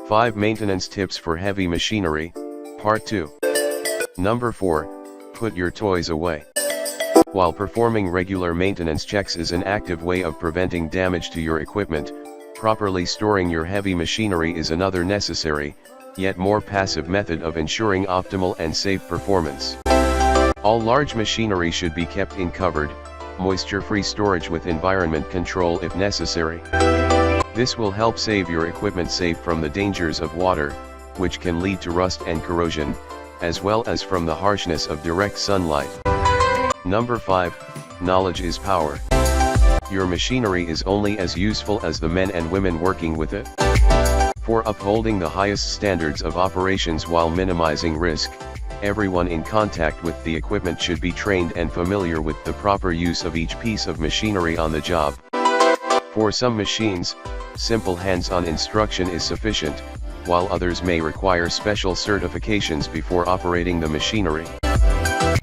5 Maintenance Tips for Heavy Machinery, Part 2. Number 4, put your toys away. While performing regular maintenance checks is an active way of preventing damage to your equipment, properly storing your heavy machinery is another necessary, yet more passive method of ensuring optimal and safe performance. All large machinery should be kept in covered, moisture-free storage with environment control if necessary. This will help save your equipment safe from the dangers of water, which can lead to rust and corrosion, as well as from the harshness of direct sunlight. Number 5, knowledge is power. Your machinery is only as useful as the men and women working with it. For upholding the highest standards of operations while minimizing risk, everyone in contact with the equipment should be trained and familiar with the proper use of each piece of machinery on the job. For some machines, simple hands-on instruction is sufficient, while others may require special certifications before operating the machinery.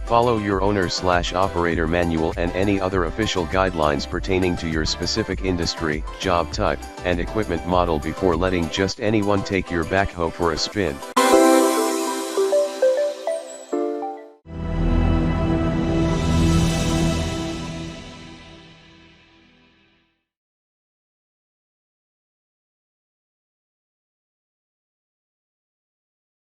Follow your owner/operator manual and any other official guidelines pertaining to your specific industry, job type, and equipment model before letting just anyone take your backhoe for a spin.